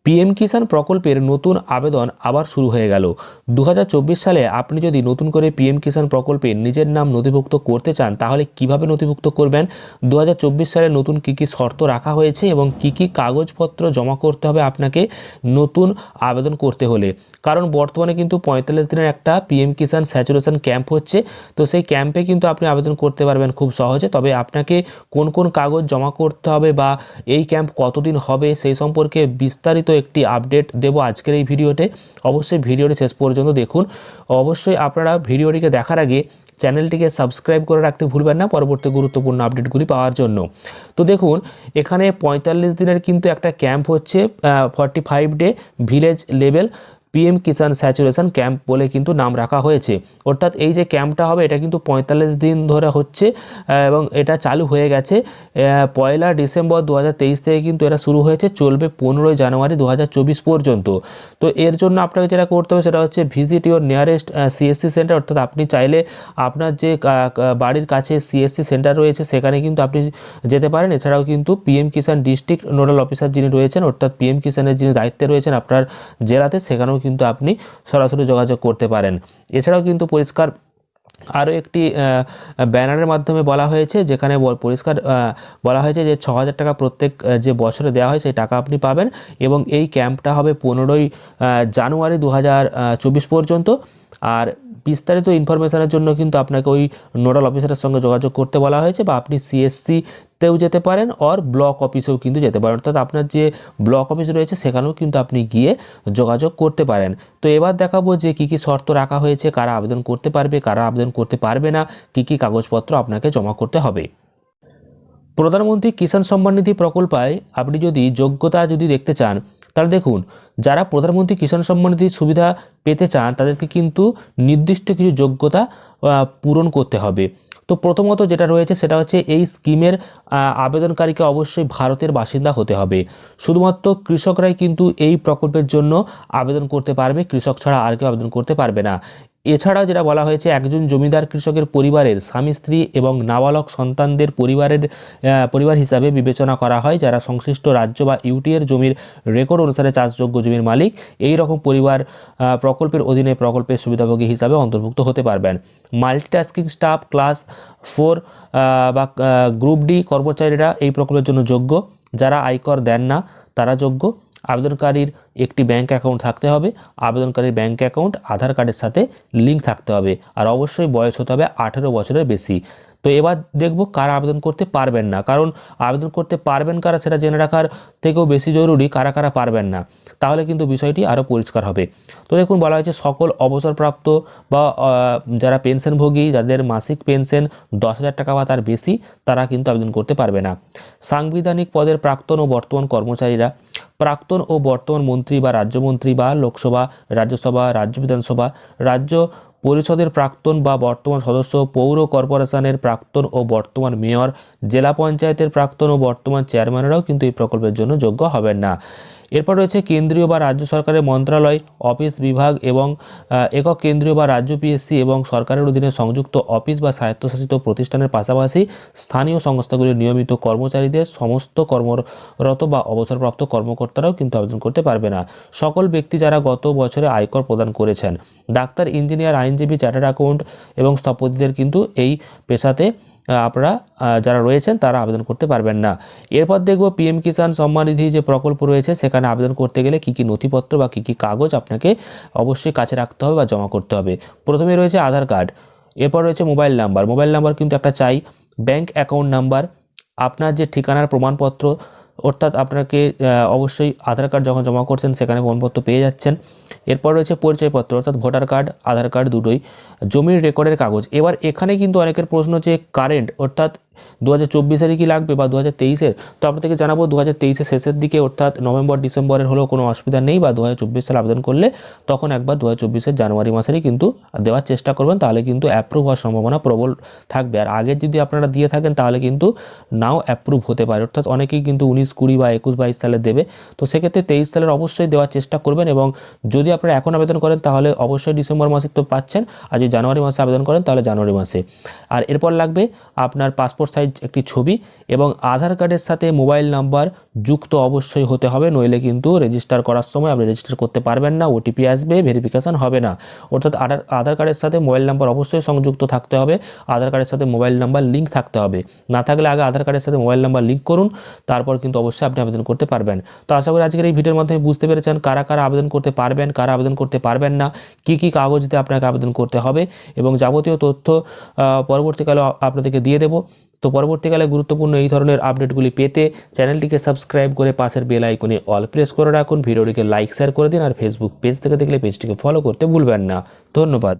PM কিষাণ প্রকল্পের নতুন আবেদন আবার শুরু হয়ে গেল। 2024 সালে আপনি যদি নতুন করে পিএম কিষাণ প্রকল্পে নিজের নাম নথিভুক্ত করতে চান তাহলে কিভাবে নথিভুক্ত করবেন, 2024 সালে নতুন কী কী শর্ত রাখা হয়েছে এবং কী কী কাগজপত্র জমা করতে হবে আপনাকে নতুন আবেদন করতে হলে। কারণ বর্তমানে কিন্তু 45 দিনের একটা পিএম কিষাণ স্যাচুরেশন ক্যাম্প হচ্ছে, তো সেই ক্যাম্পে কিন্তু আপনি আবেদন করতে পারবেন খুব সহজে। তবে আপনাকে কোন কোন কাগজ জমা করতে হবে বা এই ক্যাম্প কতদিন হবে সেই সম্পর্কে বিস্তারিত একটি আপডেট দেব আজকের এই ভিডিওতে। অবশ্যই ভিডিওটি শেষ পর্যন্ত দেখুন। অবশ্যই আপনারা ভিডিওটিকে দেখার আগে চ্যানেলটিকে সাবস্ক্রাইব করে রাখতে ভুলবেন না পরবর্তী গুরুত্বপূর্ণ আপডেটগুলি পাওয়ার জন্য। তো দেখুন, এখানে 45 দিনের কিন্তু একটা ক্যাম্প হচ্ছে, 45 ডে ভিলেজ লেভেল পিএম কিষাণ স্যাচুরেশন ক্যাম্প বলে কিন্তু নাম রাখা হয়েছে। অর্থাৎ এই যে ক্যাম্পটা হবে এটা কিন্তু 45 দিন ধরে হচ্ছে এবং এটা চালু হয়ে গেছে 1 ডিসেম্বর 2023 থেকে কিন্তু এটা শুরু হয়েছে, চলবে 15 জানুয়ারি 2024 পর্যন্ত। তো এর জন্য আপনাকে যেটা করতে হবে সেটা হচ্ছে visit your nearest CSC centre. অর্থাৎ আপনি চাইলে আপনার যে বাড়ির কাছে সিএসসি সেন্টার রয়েছে সেখানে কিন্তু আপনি যেতে পারেন। এছাড়াও কিন্তু পিএম কিষাণ ডিস্ট্রিক্ট নোডাল অফিসার যিনি রয়েছেন, অর্থাৎ পিএম কিষাণের যিনি দায়িত্বে রয়েছেন আপনার জেলাতে, সেখানেও কিন্তু আপনি সরাসরি যোগাযোগ করতে পারেন। এছাড়াও কিন্তু পরিষ্কার আরও একটি ব্যানারের মাধ্যমে বলা হয়েছে, যেখানে পরিষ্কার বলা হয়েছে যে 6,000 টাকা প্রত্যেক যে বছরে দেওয়া হয় সেই টাকা আপনি পাবেন এবং এই ক্যাম্পটা হবে 15 জানুয়ারি 2024 পর্যন্ত। আর বিস্তারিত ইনফরমেশনের জন্য কিন্তু আপনাকে ওই নোডাল অফিসারের সঙ্গে যোগাযোগ করতে বলা হয়েছে, বা আপনি সিএসসিতেও যেতে পারেন আর ব্লক অফিসেও কিন্তু যেতে পারেন। অর্থাৎ আপনার যে ব্লক অফিস রয়েছে সেখানেও কিন্তু আপনি গিয়ে যোগাযোগ করতে পারেন। তো এবার দেখাবো যে কী কী শর্ত রাখা হয়েছে, কারা আবেদন করতে পারবে, কারা আবেদন করতে পারবে না, কী কী কাগজপত্র আপনাকে জমা করতে হবে। প্রধানমন্ত্রী কিষাণ সম্মান নিধি প্রকল্পায় আপনি যদি যোগ্যতা দেখতে চান তাহলে দেখুন, যারা প্রধানমন্ত্রী কিষাণ সম্মান নিধির সুবিধা পেতে চান তাদেরকে কিন্তু নির্দিষ্ট কিছু যোগ্যতা পূরণ করতে হবে। তো প্রথমত যেটা রয়েছে সেটা হচ্ছে এই স্কিমের আবেদনকারীকে অবশ্যই ভারতের বাসিন্দা হতে হবে। শুধুমাত্র কৃষকরাই কিন্তু এই প্রকল্পের জন্য আবেদন করতে পারবে, কৃষক ছাড়া আর কেউ আবেদন করতে পারবে না। এছাড়াও যেটা বলা হয়েছে, একজন জমিদার কৃষকের পরিবারের স্বামী স্ত্রী এবং নাবালক সন্তানদের পরিবার হিসাবে বিবেচনা করা হয়, যারা সংশ্লিষ্ট রাজ্য বা ইউটিএর জমির রেকর্ড অনুসারে চাষযোগ্য জমির মালিক। এই রকম পরিবার প্রকল্পের অধীনে প্রকল্পের সুবিধাভোগী হিসাবে অন্তর্ভুক্ত হতে পারবেন। মাল্টিটাস্কিং স্টাফ ক্লাস 4 বা গ্রুপ ডি কর্মচারীরা এই প্রকল্পের জন্য যোগ্য। যারা আয়কর দেন না তারা যোগ্য। আবেদনকারীর একটি ব্যাঙ্ক অ্যাকাউন্ট থাকতে হবে। আবেদনকারীর ব্যাঙ্ক অ্যাকাউন্ট আধার কার্ডের সাথে লিঙ্ক থাকতে হবে। আর অবশ্যই বয়স হতে হবে 18 বছরের বেশি। তো এবার দেখব কারা আবেদন করতে পারবেন না, কারণ আবেদন করতে পারবেন কারা সেটা জেনে রাখার থেকেও বেশি জরুরি কারা কারা পারবেন না, তাহলে কিন্তু বিষয়টি আরও পরিষ্কার হবে। তো দেখুন, বলা হয়েছে সকল অবসরপ্রাপ্ত বা যারা পেনশনভোগী, যাদের মাসিক পেনশন 10,000 টাকা বা তার বেশি, তারা কিন্তু আবেদন করতে পারবে না। সাংবিধানিক পদের প্রাক্তন ও বর্তমান কর্মচারীরা, প্রাক্তন ও বর্তমান মন্ত্রী বা রাজ্যমন্ত্রী বা লোকসভা, রাজ্যসভা, রাজ্য বিধানসভা, রাজ্য পরিষদের প্রাক্তন বা বর্তমান সদস্য, পৌর কর্পোরেশনের প্রাক্তন ও বর্তমান মেয়র, জেলা পঞ্চায়েতের প্রাক্তন ও বর্তমান চেয়ারম্যানেরাও কিন্তু এই প্রকল্পের জন্য যোগ্য হবেন না। এরপর রয়েছে কেন্দ্রীয় বা রাজ্য সরকারের মন্ত্রণালয়, অফিস, বিভাগ এবং একক কেন্দ্রীয় বা রাজ্য পিএসসি এবং সরকারের অধীনে সংযুক্ত অফিস বা স্বায়ত্তশাসিত প্রতিষ্ঠানের পাশাপাশি স্থানীয় সংস্থাগুলির নিয়মিত কর্মচারীদের সমস্ত কর্মরত বা অবসরপ্রাপ্ত কর্মকর্তারাও কিন্তু আবেদন করতে পারবে না। সকল ব্যক্তি যারা গত বছরে আয়কর প্রদান করেছেন, ডাক্তার, ইঞ্জিনিয়ার, আইনজীবী, চার্টার্ড অ্যাকাউন্ট এবং স্থপতিদের কিন্তু এই পেশাতে আপনারা যারা রয়েছেন তারা আবেদন করতে পারবেন না। এরপর দেখব পিএম কিষাণ সম্মান নিধি যে প্রকল্প রয়েছে সেখানে আবেদন করতে গেলে কী কী নথিপত্র বা কী কী কাগজ আপনাকে অবশ্যই কাছে রাখতে হবে বা জমা করতে হবে। প্রথমে রয়েছে আধার কার্ড, এরপর রয়েছে মোবাইল নাম্বার কিন্তু একটা চাই, ব্যাংক অ্যাকাউন্ট নাম্বার, আপনার যে ঠিকানার প্রমাণপত্র, অর্থাৎ আপনাকে অবশ্যই আধার কার্ড যখন জমা করছেন সেখানে প্রমাণপত্র পেয়ে যাচ্ছেন। এরপর রয়েছে পরিচয়পত্র, অর্থাৎ ভোটার কার্ড, আধার কার্ড দুটোই, জমির রেকর্ডের কাগজ। এবার এখানে কিন্তু অনেকের প্রশ্ন যে কারেন্ট, অর্থাৎ 2024-এরই কি লাগবে বা 2023-এর। তো আপনাদেরকে জানাবো 2023-এর শেষের দিকে, অর্থাৎ নভেম্বর ডিসেম্বরের হলেও কোনো অসুবিধা নেই, বা 2024 সালে আবেদন করলে তখন একবার 2024-এর জানুয়ারি মাসেরই কিন্তু দেওয়ার চেষ্টা করবেন, তাহলে কিন্তু অ্যাপ্রুভ হওয়ার সম্ভাবনা প্রবল থাকবে। আর আগে যদি আপনারা দিয়ে থাকেন তাহলে কিন্তু নাও অ্যাপ্রুভ হতে পারে, অর্থাৎ অনেকেই কিন্তু 19, 20 বা 21, 22 সালে দেবে। তো সেক্ষেত্রে 23 সালের অবশ্যই দেওয়ার চেষ্টা করবেন, এবং যদি আপনারা এখন আবেদন করেন তাহলে অবশ্যই ডিসেম্বর মাসে তো পাচ্ছেন, আর যদি জানুয়ারি মাসে আবেদন করেন তাহলে জানুয়ারি মাসে। আর এরপর লাগবে আপনার পাসপোর্ট পাসপোর্ট সাইজ একটি ছবি এবং আধার কার্ডের সাথে মোবাইল নাম্বার যুক্ত অবশ্যই হতে হবে, নইলে কিন্তু রেজিস্টার করার সময় আপনি রেজিস্টার করতে পারবেন না, ওটিপি আসবে, ভেরিফিকেশান হবে না। অর্থাৎ আধার কার্ডের সাথে মোবাইল নাম্বার অবশ্যই সংযুক্ত থাকতে হবে, আধার কার্ডের সাথে মোবাইল নাম্বার লিঙ্ক থাকতে হবে। না থাকলে আগে আধার কার্ডের সাথে মোবাইল নাম্বার লিঙ্ক করুন, তারপর কিন্তু অবশ্যই আপনি আবেদন করতে পারবেন। তো আশা করি আজকের এই ভিডিওর মাধ্যমে বুঝতে পেরেছেন কারা কারা আবেদন করতে পারবেন, কারা আবেদন করতে পারবেন না, কি কি কাগজ দিয়ে আপনাকে আবেদন করতে হবে এবং যাবতীয় তথ্য পরবর্তীকালে আপনাদেরকে দিয়ে দেবো। তো পরবর্তীকালে গুরুত্বপূর্ণ এই ধরনের আপডেটগুলি পেতে চ্যানেলটিকে সাবস্ক্রাইব করে পাশের বেল আইকনে অল প্রেস করে রাখুন, ভিডিওটিকে লাইক শেয়ার করে দিন, আর ফেসবুক পেজ থেকে দেখলে পেজটিকে ফলো করতে ভুলবেন না। ধন্যবাদ।